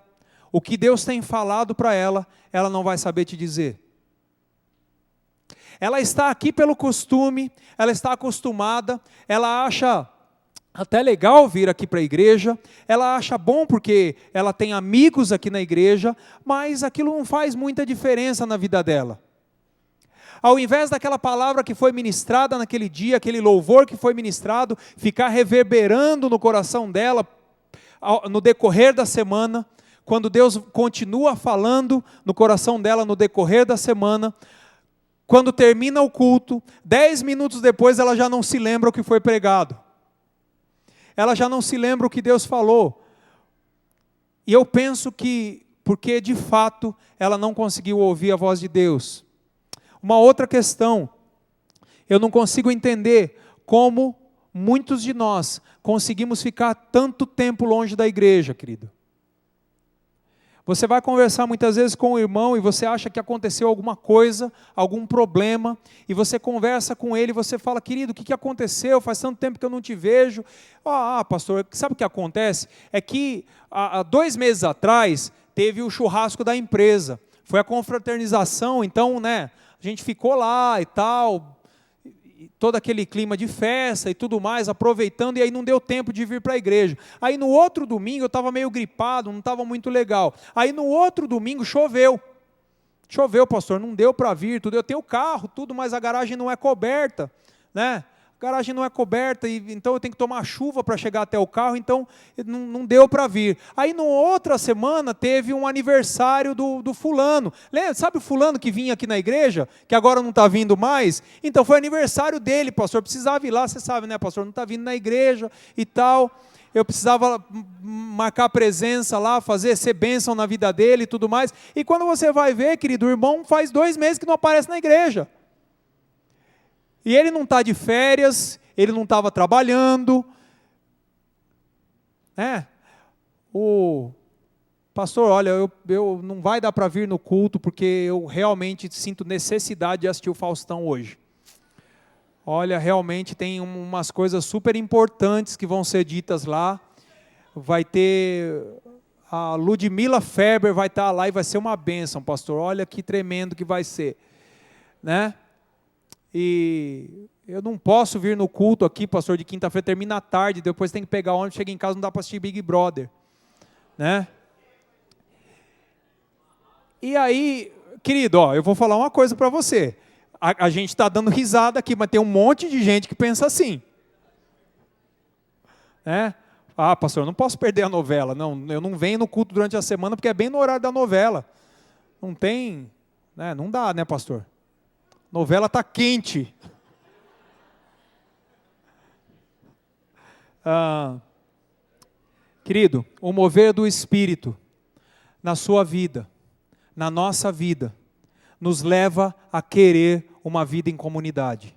A: o que Deus tem falado para ela, ela não vai saber te dizer. Ela está aqui pelo costume, ela está acostumada, ela acha até legal vir aqui para a igreja, ela acha bom porque ela tem amigos aqui na igreja, mas aquilo não faz muita diferença na vida dela. Ao invés daquela palavra que foi ministrada naquele dia, aquele louvor que foi ministrado, ficar reverberando no coração dela, no decorrer da semana, quando Deus continua falando no coração dela no decorrer da semana, quando termina o culto, 10 minutos depois ela já não se lembra o que foi pregado. Ela já não se lembra o que Deus falou. E eu penso que, porque de fato ela não conseguiu ouvir a voz de Deus. Uma outra questão, eu não consigo entender como muitos de nós conseguimos ficar tanto tempo longe da igreja, querido. Você vai conversar muitas vezes com o irmão e você acha que aconteceu alguma coisa, algum problema, e você conversa com ele e você fala, querido, o que aconteceu? Faz tanto tempo que eu não te vejo. Pastor, sabe o que acontece? É que há 2 meses atrás teve o churrasco da empresa, foi a confraternização, então, né, a gente ficou lá e tal, todo aquele clima de festa e tudo mais, aproveitando, e aí não deu tempo de vir para a igreja. Aí no outro domingo eu estava meio gripado, não estava muito legal. Aí no outro domingo choveu, pastor, não deu para vir, tudo. Eu tenho carro, tudo, mas a garagem não é coberta, né? A garagem não é coberta, então eu tenho que tomar chuva para chegar até o carro, então não deu para vir. Aí, na outra semana, teve um aniversário do fulano. Lembra, sabe o fulano que vinha aqui na igreja, que agora não está vindo mais? Então, foi aniversário dele, pastor, precisava ir lá, você sabe, né, pastor, não está vindo na igreja e tal. Eu precisava marcar presença lá, ser bênção na vida dele e tudo mais. E quando você vai ver, querido, o irmão faz 2 meses que não aparece na igreja. E ele não está de férias, ele não estava trabalhando. O pastor, olha, eu não vai dar para vir no culto, porque eu realmente sinto necessidade de assistir o Faustão hoje. Olha, realmente tem umas coisas super importantes que vão ser ditas lá. Vai ter a Ludmila Ferber, vai estar lá e vai ser uma bênção, pastor. Olha que tremendo que vai ser, né? E eu não posso vir no culto aqui, pastor, de quinta-feira, termina à tarde, depois tem que pegar ônibus, chega em casa, não dá para assistir Big Brother, né? E aí, querido, eu vou falar uma coisa para você, a gente está dando risada aqui, mas tem um monte de gente que pensa assim, né? Pastor, eu não posso perder a novela, não, eu não venho no culto durante a semana, porque é bem no horário da novela, não tem, né? Não dá, né, pastor? Novela está quente. Querido, o mover do Espírito na sua vida, na nossa vida, nos leva a querer uma vida em comunidade.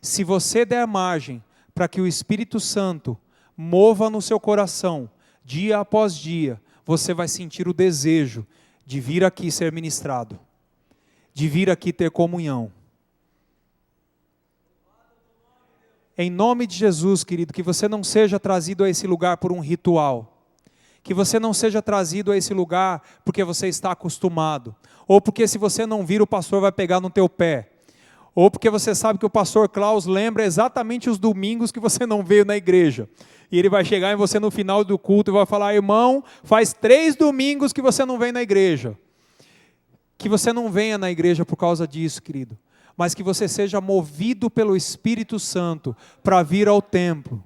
A: Se você der margem para que o Espírito Santo mova no seu coração, dia após dia, você vai sentir o desejo de vir aqui ser ministrado, de vir aqui ter comunhão. Em nome de Jesus, querido, que você não seja trazido a esse lugar por um ritual, que você não seja trazido a esse lugar porque você está acostumado, ou porque se você não vir o pastor vai pegar no teu pé, ou porque você sabe que o pastor Klaus lembra exatamente os domingos que você não veio na igreja, e ele vai chegar em você no final do culto e vai falar, irmão, faz 3 domingos que você não vem na igreja. Que você não venha na igreja por causa disso, querido, mas que você seja movido pelo Espírito Santo para vir ao templo,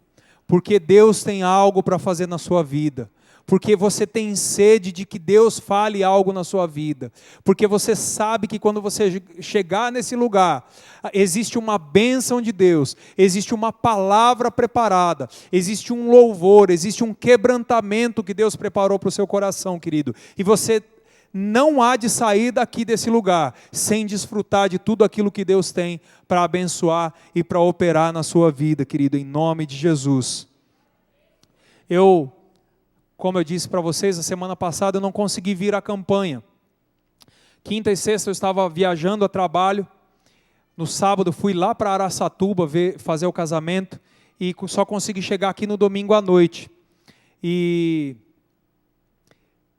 A: porque Deus tem algo para fazer na sua vida, porque você tem sede de que Deus fale algo na sua vida, porque você sabe que quando você chegar nesse lugar, existe uma bênção de Deus, existe uma palavra preparada, existe um louvor, existe um quebrantamento que Deus preparou para o seu coração, querido, e você não há de sair daqui desse lugar sem desfrutar de tudo aquilo que Deus tem para abençoar e para operar na sua vida, querido, em nome de Jesus. Como eu disse para vocês, a semana passada eu não consegui vir à campanha. Quinta e sexta eu estava viajando a trabalho. No sábado fui lá para Araçatuba fazer o casamento e só consegui chegar aqui no domingo à noite. E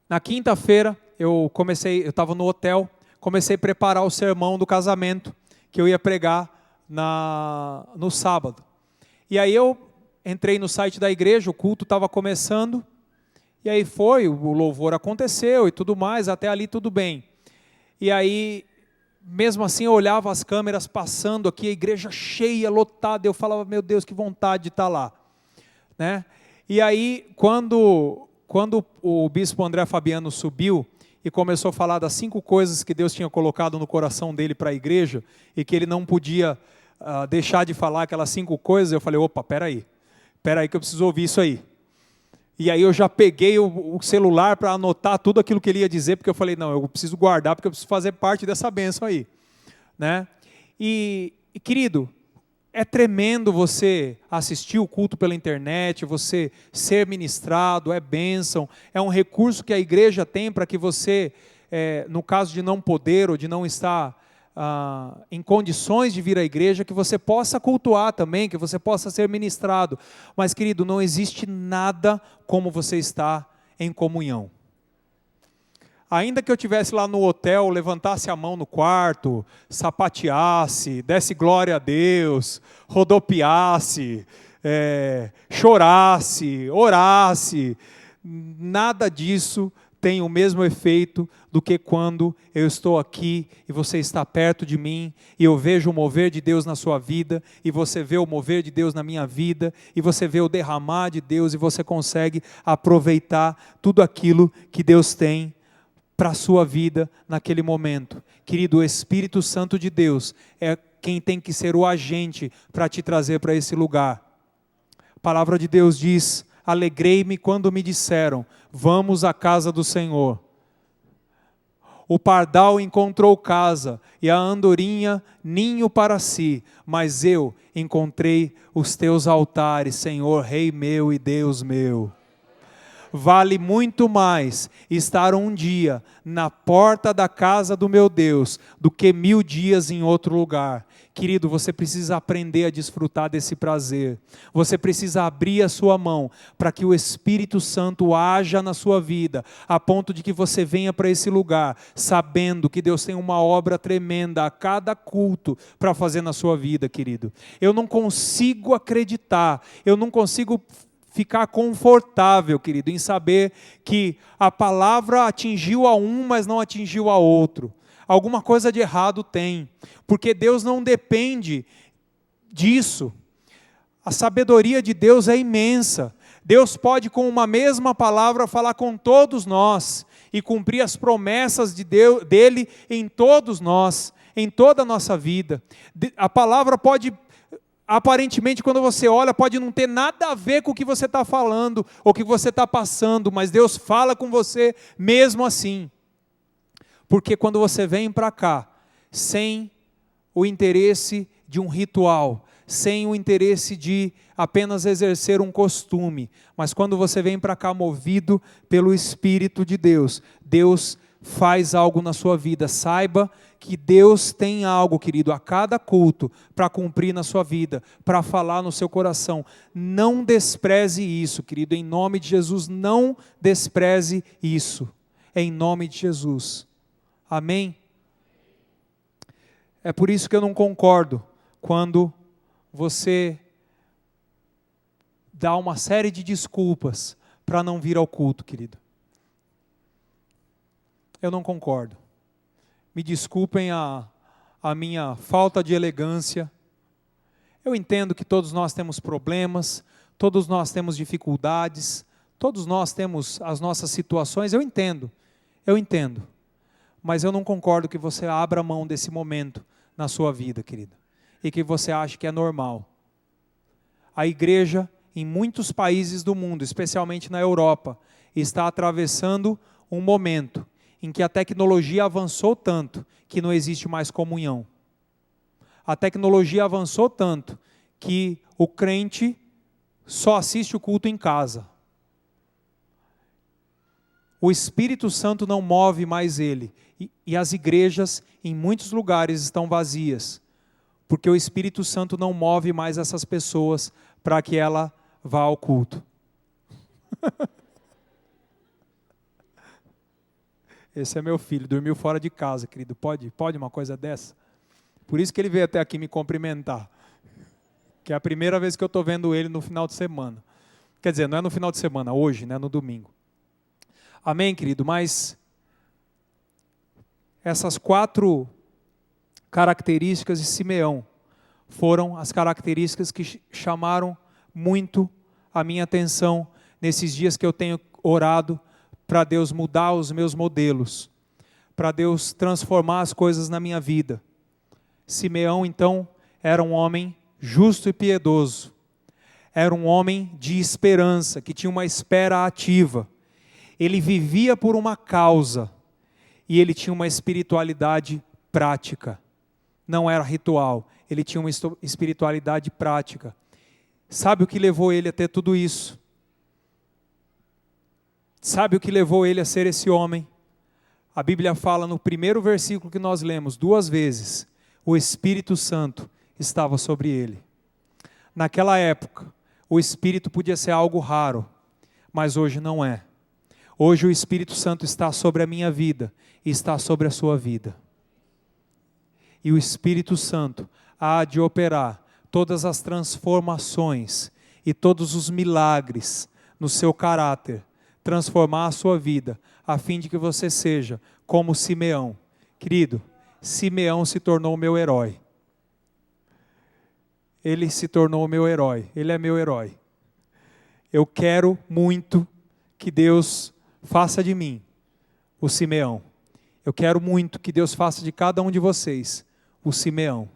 A: na quinta-feira eu estava no hotel, comecei a preparar o sermão do casamento que eu ia pregar no sábado. E aí eu entrei no site da igreja, o culto estava começando, e aí o louvor aconteceu e tudo mais, até ali tudo bem. E aí, mesmo assim, eu olhava as câmeras passando aqui, a igreja cheia, lotada, eu falava, meu Deus, que vontade de estar lá, né? E aí, quando o bispo André Fabiano subiu e começou a falar das 5 coisas que Deus tinha colocado no coração dele para a igreja, e que ele não podia deixar de falar aquelas 5 coisas, eu falei, opa, peraí que eu preciso ouvir isso aí. E aí eu já peguei o celular para anotar tudo aquilo que ele ia dizer, porque eu falei, não, eu preciso guardar, porque eu preciso fazer parte dessa bênção aí, né? E querido, É tremendo você assistir o culto pela internet, você ser ministrado, é bênção, é um recurso que a igreja tem para que você, no caso de não poder ou de não estar em condições de vir à igreja, que você possa cultuar também, que você possa ser ministrado. Mas, querido, não existe nada como você estar em comunhão. Ainda que eu estivesse lá no hotel, levantasse a mão no quarto, sapateasse, desse glória a Deus, rodopiasse, chorasse, orasse, nada disso tem o mesmo efeito do que quando eu estou aqui e você está perto de mim e eu vejo o mover de Deus na sua vida e você vê o mover de Deus na minha vida e você vê o derramar de Deus e você consegue aproveitar tudo aquilo que Deus tem para a sua vida naquele momento. Querido, o Espírito Santo de Deus é quem tem que ser o agente para te trazer para esse lugar. A palavra de Deus diz: alegrei-me quando me disseram, vamos à casa do Senhor. O pardal encontrou casa e a andorinha ninho para si, mas eu encontrei os teus altares, Senhor, Rei meu e Deus meu. Vale muito mais estar um dia na porta da casa do meu Deus do que 1000 dias em outro lugar. Querido, você precisa aprender a desfrutar desse prazer. Você precisa abrir a sua mão para que o Espírito Santo haja na sua vida, a ponto de que você venha para esse lugar, sabendo que Deus tem uma obra tremenda a cada culto para fazer na sua vida, querido. Eu não consigo acreditar, eu não consigo ficar confortável, querido, em saber que a palavra atingiu a um, mas não atingiu a outro. Alguma coisa de errado tem, porque Deus não depende disso. A sabedoria de Deus é imensa. Deus pode, com uma mesma palavra, falar com todos nós e cumprir as promessas de Deus, dele em todos nós, em toda a nossa vida. A palavra pode, aparentemente, quando você olha, pode não ter nada a ver com o que você está falando, ou o que você está passando, mas Deus fala com você mesmo assim. Porque quando você vem para cá, sem o interesse de um ritual, sem o interesse de apenas exercer um costume, mas quando você vem para cá movido pelo Espírito de Deus, Deus faz algo na sua vida. Saiba que Deus tem algo, querido, a cada culto para cumprir na sua vida, para falar no seu coração. Não despreze isso, querido, em nome de Jesus, não despreze isso, em nome de Jesus. Amém? É por isso que eu não concordo quando você dá uma série de desculpas para não vir ao culto, querido. Eu não concordo. Me desculpem a minha falta de elegância. Eu entendo que todos nós temos problemas, todos nós temos dificuldades, todos nós temos as nossas situações, eu entendo. Mas eu não concordo que você abra mão desse momento na sua vida, querida, e que você ache que é normal. A igreja, em muitos países do mundo, especialmente na Europa, está atravessando um momento em que a tecnologia avançou tanto que não existe mais comunhão. A tecnologia avançou tanto que o crente só assiste o culto em casa. O Espírito Santo não move mais ele. E as igrejas, em muitos lugares, estão vazias. Porque o Espírito Santo não move mais essas pessoas para que ela vá ao culto. Esse é meu filho, dormiu fora de casa, querido. Pode uma coisa dessa? Por isso que ele veio até aqui me cumprimentar. Que é a primeira vez que eu estou vendo ele no final de semana. Quer dizer, não é no final de semana, hoje, né, no domingo. Amém, querido? Mas essas 4 características de Simeão foram as características que chamaram muito a minha atenção nesses dias que eu tenho orado para Deus mudar os meus modelos, para Deus transformar as coisas na minha vida. Simeão, então, era um homem justo e piedoso. Era um homem de esperança, que tinha uma espera ativa. Ele vivia por uma causa e ele tinha uma espiritualidade prática. Não era ritual, ele tinha uma espiritualidade prática. Sabe o que levou ele a ter tudo isso? Sabe o que levou ele a ser esse homem? A Bíblia fala no primeiro versículo que nós lemos, 2 vezes, o Espírito Santo estava sobre ele. Naquela época, o Espírito podia ser algo raro, mas hoje não é. Hoje o Espírito Santo está sobre a minha vida e está sobre a sua vida. E o Espírito Santo há de operar todas as transformações e todos os milagres no seu caráter, transformar a sua vida, a fim de que você seja como Simeão. Querido, Simeão se tornou meu herói. Ele se tornou meu herói, ele é meu herói. Eu quero muito que Deus faça de mim o Simeão. Eu quero muito que Deus faça de cada um de vocês o Simeão.